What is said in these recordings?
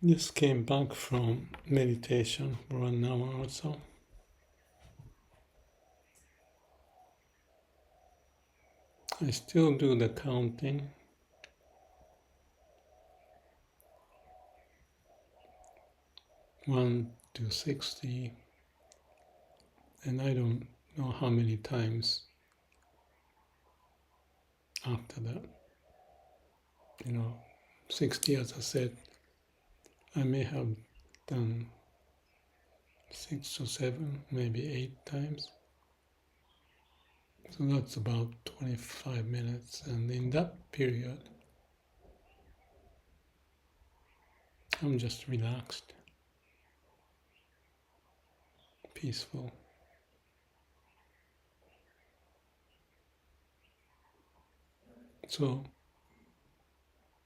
Just came back from meditation for an hour or so. I still do the counting. 1 to 60, and I don't know how many times after that. 60, as I said, I may have done 6 or 7, maybe 8 times. So that's about 25 minutes, and in that period, I'm just relaxed, peaceful. So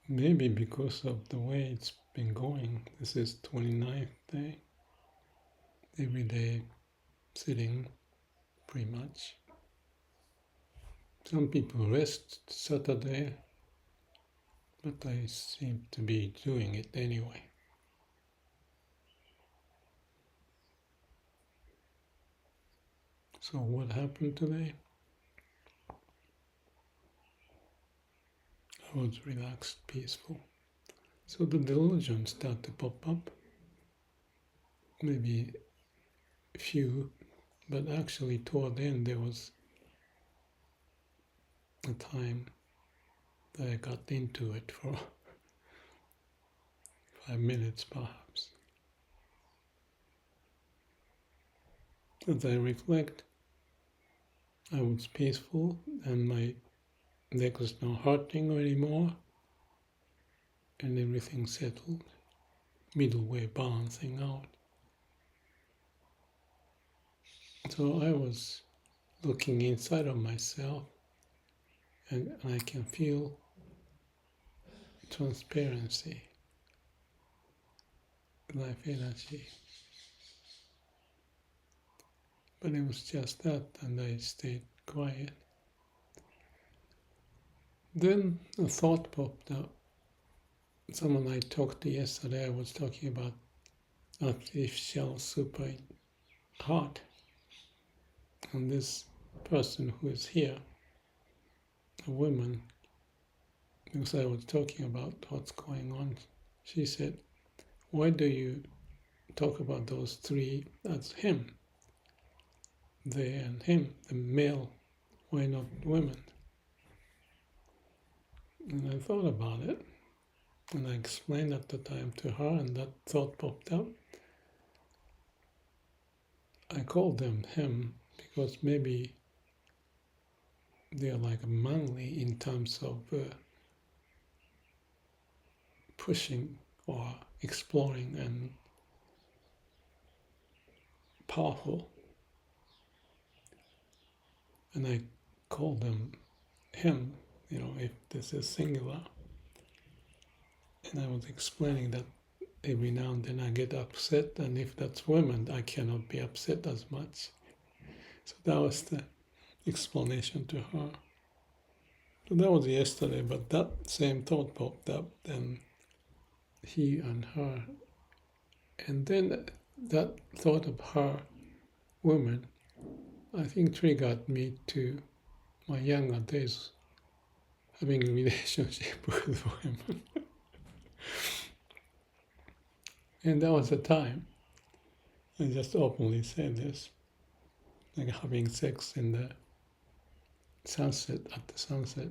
maybe because of the way it's been going, this is 29th day, every day sitting pretty much. Some people rest Saturday, but I seem to be doing it anyway. So what happened today? I was relaxed, peaceful. So the delusion started to pop up, maybe a few, but actually toward the end there was a time that I got into it for 5 minutes perhaps. As I reflect, I was peaceful and my neck was not hurting anymore, and everything settled, middle way balancing out. So I was looking inside of myself, and I can feel transparency, life energy. But it was just that, and I stayed quiet. Then a thought popped up. Someone I talked to yesterday, I was talking about artificial super heart. And this person who is here, a woman, because I was talking about what's going on, she said, why do you talk about those three as him? They and him, the male, why not women? And I thought about it, and I explained at the time to her, and that thought popped up. I called them him because maybe they're like manly in terms of pushing or exploring and powerful. And I call them him, if this is singular. And I was explaining that every now and then I get upset, and if that's women, I cannot be upset as much. So that was the explanation to her. So that was yesterday, but that same thought popped up, and he and her. And then that thought of her, woman, I think triggered me to my younger days, having a relationship with women. And that was the time, I just openly say this, like having sex in the sunset, at the sunset,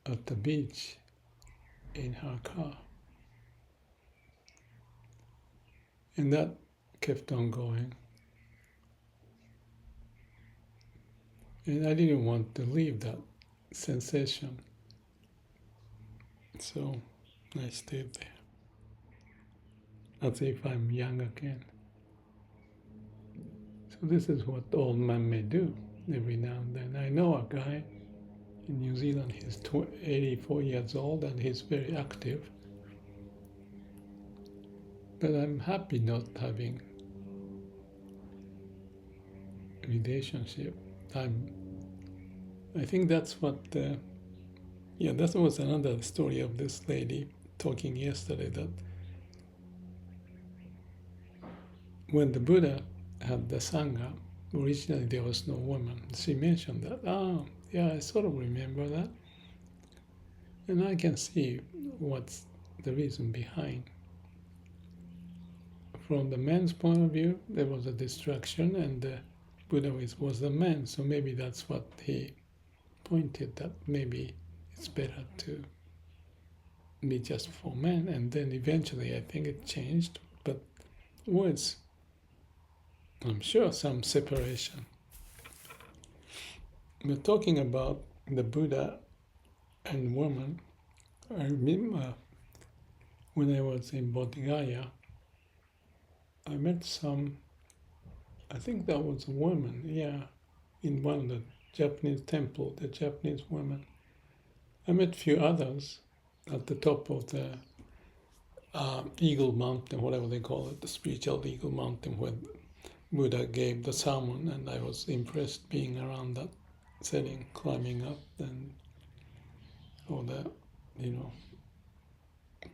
at the beach, in her car. And that kept on going. And I didn't want to leave that sensation. So I stayed there, as if I'm young again. So this is what old men may do every now and then. I know a guy in New Zealand, he's 84 years old and he's very active. But I'm happy not having a relationship. I think that's what Yeah, that was another story of this lady talking yesterday, that when the Buddha had the Sangha, originally there was no woman. She mentioned that. Oh, yeah, I sort of remember that. And I can see what's the reason behind. From the man's point of view, there was a distraction, and the Buddha was the man, so maybe that's what he pointed, that maybe it's better to be just for men. And then eventually I think it changed, but was, I'm sure, some separation. We're talking about the Buddha and woman. I remember when I was in Bodh Gaya, I met some, I think that was a woman, yeah, in one of the Japanese temple, the Japanese woman. I met a few others at the top of the Eagle Mountain, whatever they call it, the spiritual Eagle Mountain, where Buddha gave the sermon, and I was impressed being around that setting, climbing up, and all that,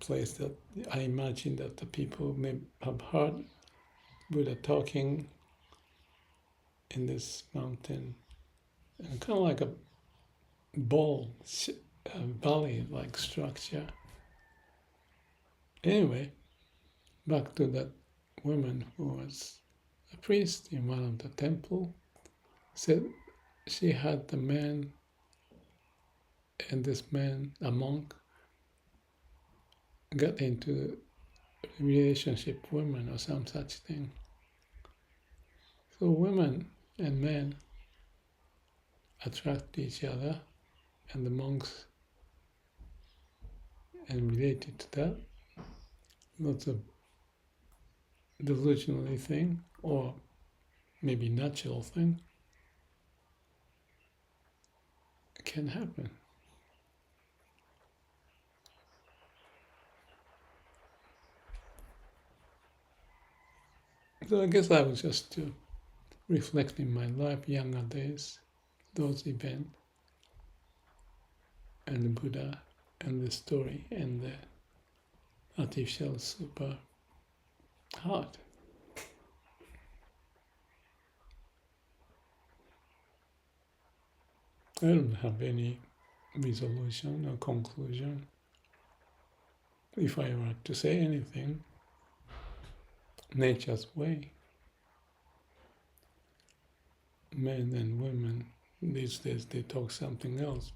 place that I imagine that the people may have heard Buddha talking in this mountain, and kind of like a ball, valley-like structure. Anyway, back to that woman who was a priest in one of the temple, said she had the man, and this man, a monk, got into a relationship with women or some such thing. So women and men attract each other, and the monks, and related to that, lots of delusionally thing, or maybe natural thing, can happen. So I guess I was just reflecting my life, younger days, those events, and the Buddha, and the story, and the artificial super heart. I don't have any resolution or conclusion. If I were to say anything, nature's way. Men and women these days, they talk something else,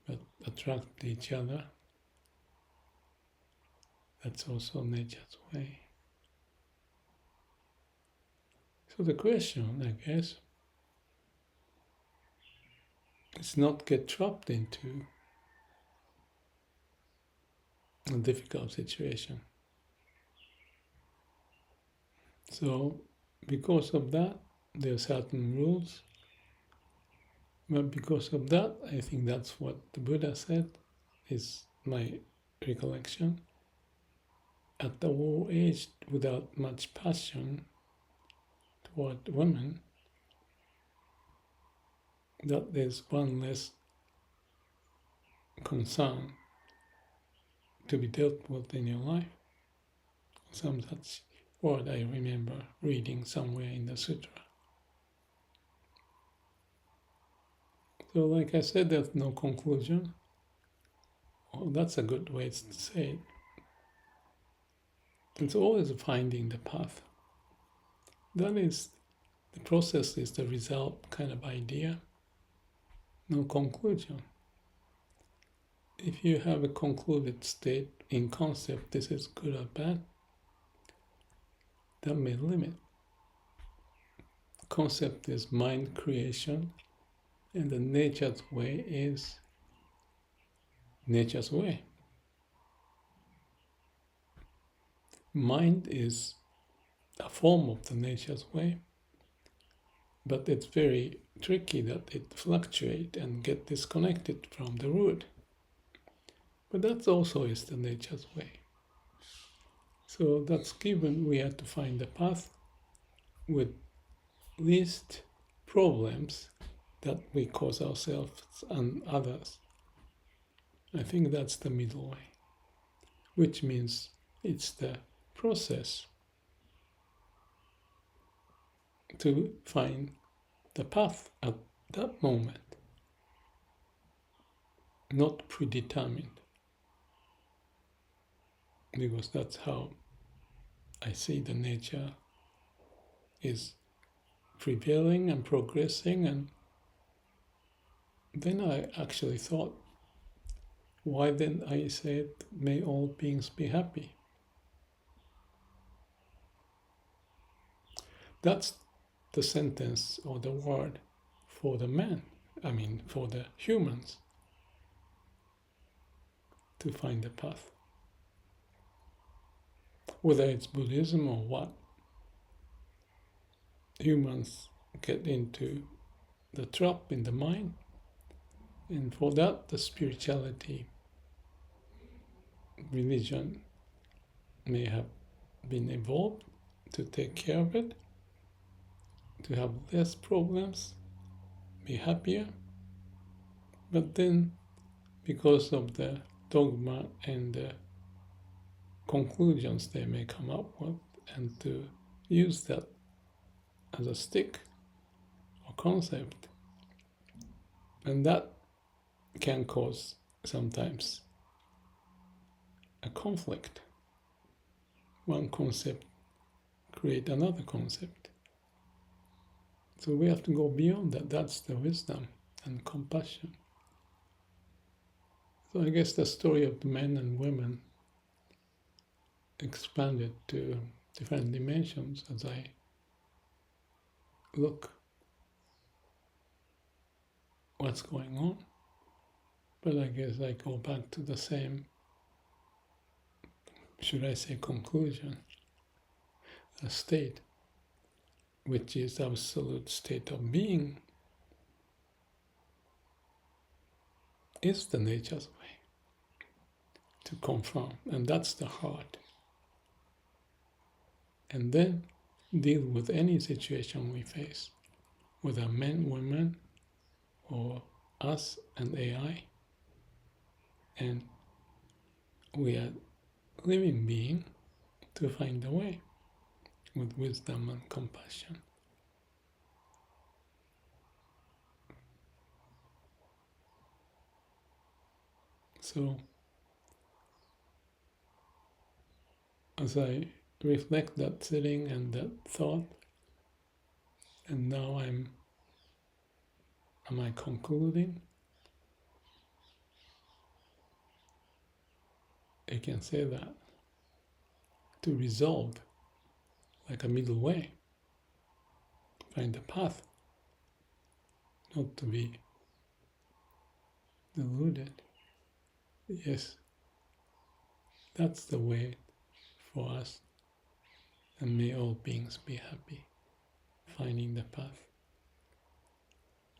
but attract each other. That's also nature's way. So the question, I guess, is not get trapped into a difficult situation. So because of that, there are certain rules. But because of that, I think that's what the Buddha said, is my recollection. At the old age, without much passion toward women, that there's one less concern to be dealt with in your life. Some such word I remember reading somewhere in the sutra. So like I said, there's no conclusion. Oh, that's a good way to say it. It's always finding the path. That is, the process is the result kind of idea. No conclusion. If you have a concluded state in concept, this is good or bad, that may limit. Concept is mind creation, and the nature's way is nature's way. Mind is a form of the nature's way, but it's very tricky that it fluctuates and get disconnected from the root. But that also is the nature's way. So that's given, we have to find the path with least problems that we cause ourselves and others. I think that's the middle way, which means it's the process to find the path at that moment, not predetermined, because that's how I see the nature is prevailing and progressing. And then I actually thought, why then I said, may all beings be happy? That's the sentence or the word for the man, for the humans, to find the path. Whether it's Buddhism or what, humans get into the trap in the mind, and for that, the spirituality, religion may have been evolved to take care of it, to have less problems, be happier. But then, because of the dogma and the conclusions they may come up with, and to use that as a stick or concept, and that can cause sometimes a conflict. One concept create another concept. So we have to go beyond that. That's the wisdom and compassion. So I guess the story of the men and women expanded to different dimensions as I look what's going on. But I guess I go back to the same, should I say, conclusion, a state, which is absolute state of being, is the nature's way to confront, and that's the heart. And then deal with any situation we face, whether men, women, or us and AI. And we are living being to find a way with wisdom and compassion. So, as I reflect that sitting and that thought, and now am I concluding? I can say that to resolve, like a middle way, find a path, not to be deluded. Yes, that's the way for us, and may all beings be happy, finding the path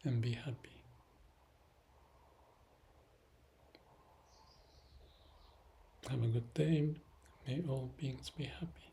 and be happy. Have a good day. May all beings be happy.